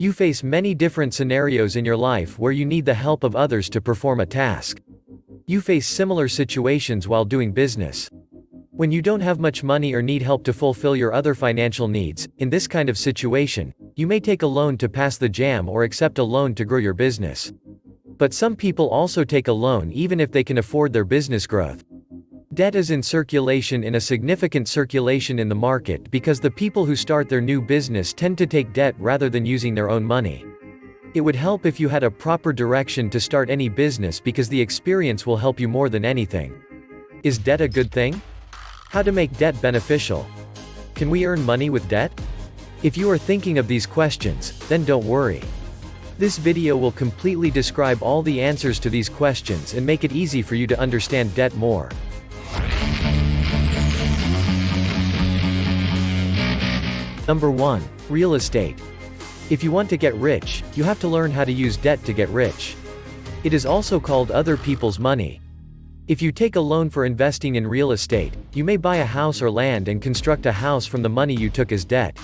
You face many different scenarios in your life where you need the help of others to perform a task. You face similar situations while doing business. When you don't have much money or need help to fulfill your other financial needs, in this kind of situation, you may take a loan to pass the jam or accept a loan to grow your business. But some people also take a loan even if they can afford their business growth. Debt is in circulation, in a significant circulation in the market, because the people who start their new business tend to take debt rather than using their own money. It would help if you had a proper direction to start any business, because the experience will help you more than anything. Is debt a good thing? How to make debt beneficial? Can we earn money with debt? If you are thinking of these questions, then don't worry. This video will completely describe all the answers to these questions and make it easy for you to understand debt more. Number 1. Real estate. If you want to get rich, you have to learn how to use debt to get rich. It is also called other people's money. If you take a loan for investing in real estate, you may buy a house or land and construct a house from the money you took as debt.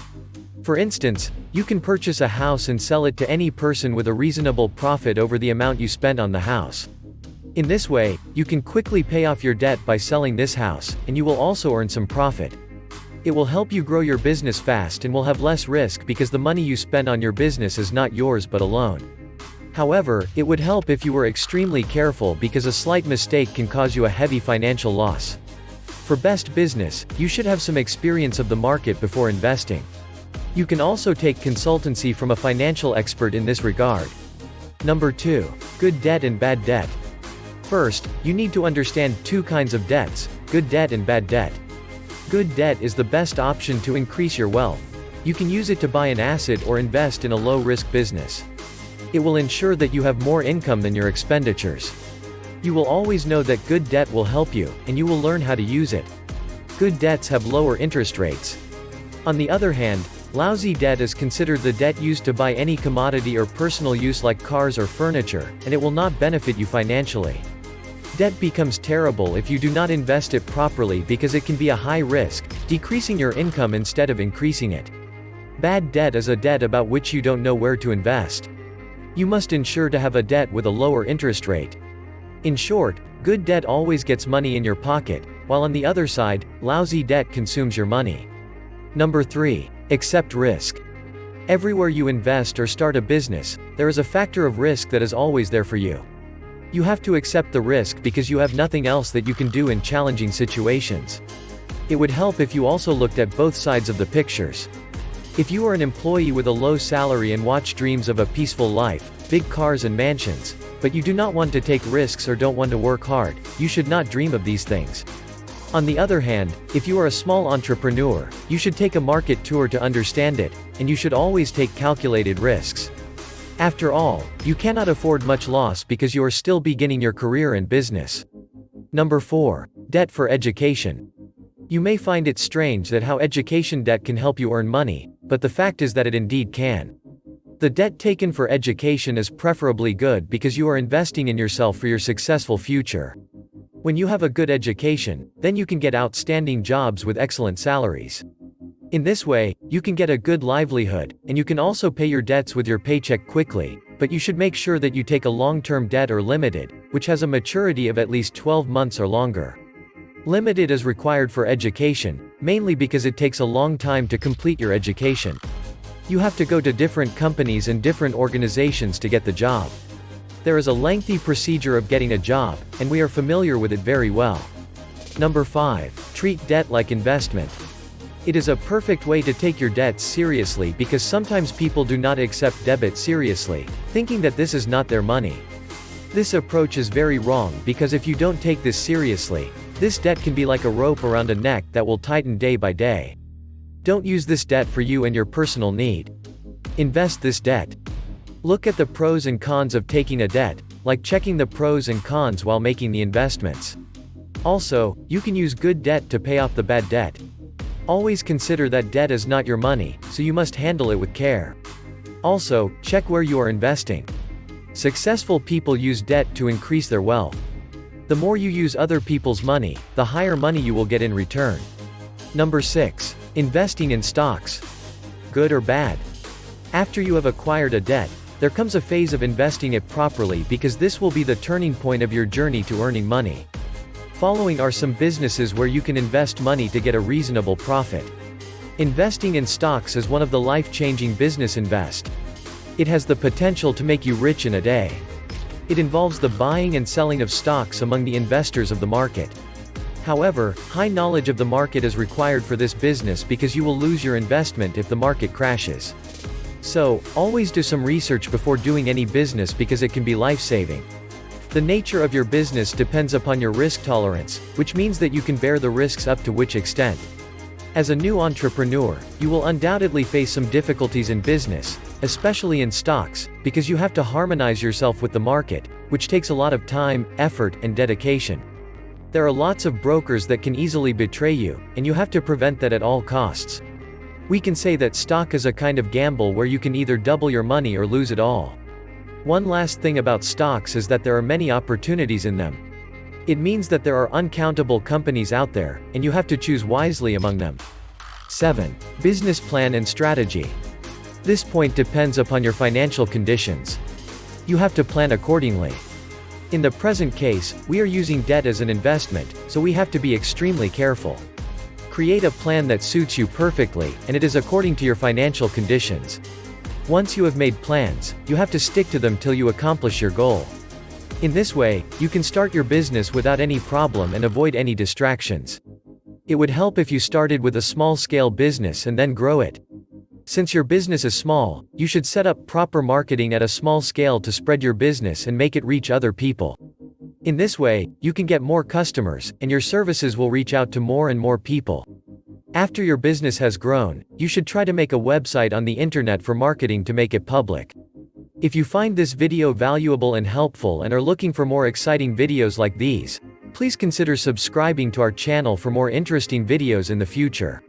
For instance, you can purchase a house and sell it to any person with a reasonable profit over the amount you spent on the house. In this way, you can quickly pay off your debt by selling this house, and you will also earn some profit. It will help you grow your business fast and will have less risk because the money you spend on your business is not yours but a loan. However, it would help if you were extremely careful, because a slight mistake can cause you a heavy financial loss. For best business, you should have some experience of the market before investing. You can also take consultancy from a financial expert in this regard. Number 2. Good debt and bad debt. First, you need to understand two kinds of debts: good debt and bad debt. Good debt is the best option to increase your wealth. You can use it to buy an asset or invest in a low-risk business. It will ensure that you have more income than your expenditures. You will always know that good debt will help you, and you will learn how to use it. Good debts have lower interest rates. On the other hand, lousy debt is considered the debt used to buy any commodity or personal use like cars or furniture, and it will not benefit you financially. Debt becomes terrible if you do not invest it properly, because it can be a high risk, decreasing your income instead of increasing it. Bad debt is a debt about which you don't know where to invest. You must ensure to have a debt with a lower interest rate. In short, good debt always gets money in your pocket, while on the other side, lousy debt consumes your money. Number 3. Accept risk. Everywhere you invest or start a business, there is a factor of risk that is always there for you. You have to accept the risk because you have nothing else that you can do in challenging situations. It would help if you also looked at both sides of the pictures. If you are an employee with a low salary and watch dreams of a peaceful life, big cars and mansions, but you do not want to take risks or don't want to work hard, you should not dream of these things. On the other hand, if you are a small entrepreneur, you should take a market tour to understand it, and you should always take calculated risks. After all, you cannot afford much loss because you are still beginning your career in business. Number 4. Debt for education. You may find it strange that how education debt can help you earn money, but the fact is that it indeed can. The debt taken for education is preferably good because you are investing in yourself for your successful future. When you have a good education, then you can get outstanding jobs with excellent salaries. In this way, you can get a good livelihood, and you can also pay your debts with your paycheck quickly, but you should make sure that you take a long-term debt or limited, which has a maturity of at least 12 months or longer. Limited is required for education, mainly because it takes a long time to complete your education. You have to go to different companies and different organizations to get the job. There is a lengthy procedure of getting a job, and we are familiar with it very well. Number 5. Treat debt like investment. It is a perfect way to take your debts seriously, because sometimes people do not accept debt seriously, thinking that this is not their money. This approach is very wrong, because if you don't take this seriously, this debt can be like a rope around a neck that will tighten day by day. Don't use this debt for you and your personal need. Invest this debt. Look at the pros and cons of taking a debt, like checking the pros and cons while making the investments. Also, you can use good debt to pay off the bad debt. Always consider that debt is not your money, so you must handle it with care. Also, check where you are investing. Successful people use debt to increase their wealth. The more you use other people's money, the higher money you will get in return. Number 6. Investing in stocks. Good or bad? After you have acquired a debt, there comes a phase of investing it properly because this will be the turning point of your journey to earning money. Following are some businesses where you can invest money to get a reasonable profit. Investing in stocks is one of the life-changing business invest. It has the potential to make you rich in a day. It involves the buying and selling of stocks among the investors of the market. However, high knowledge of the market is required for this business because you will lose your investment if the market crashes. So, always do some research before doing any business because it can be life-saving. The nature of your business depends upon your risk tolerance, which means that you can bear the risks up to which extent. As a new entrepreneur, you will undoubtedly face some difficulties in business, especially in stocks, because you have to harmonize yourself with the market, which takes a lot of time, effort, and dedication. There are lots of brokers that can easily betray you, and you have to prevent that at all costs. We can say that stock is a kind of gamble where you can either double your money or lose it all. One last thing about stocks is that there are many opportunities in them. It means that there are uncountable companies out there, and you have to choose wisely among them. 7. Business plan and strategy. This point depends upon your financial conditions. You have to plan accordingly. In the present case, we are using debt as an investment, so we have to be extremely careful. Create a plan that suits you perfectly, and it is according to your financial conditions. Once you have made plans, you have to stick to them till you accomplish your goal. In this way, you can start your business without any problem and avoid any distractions. It would help if you started with a small-scale business and then grow it. Since your business is small, you should set up proper marketing at a small scale to spread your business and make it reach other people. In this way, you can get more customers, and your services will reach out to more and more people. After your business has grown, you should try to make a website on the internet for marketing to make it public. If you find this video valuable and helpful and are looking for more exciting videos like these, please consider subscribing to our channel for more interesting videos in the future.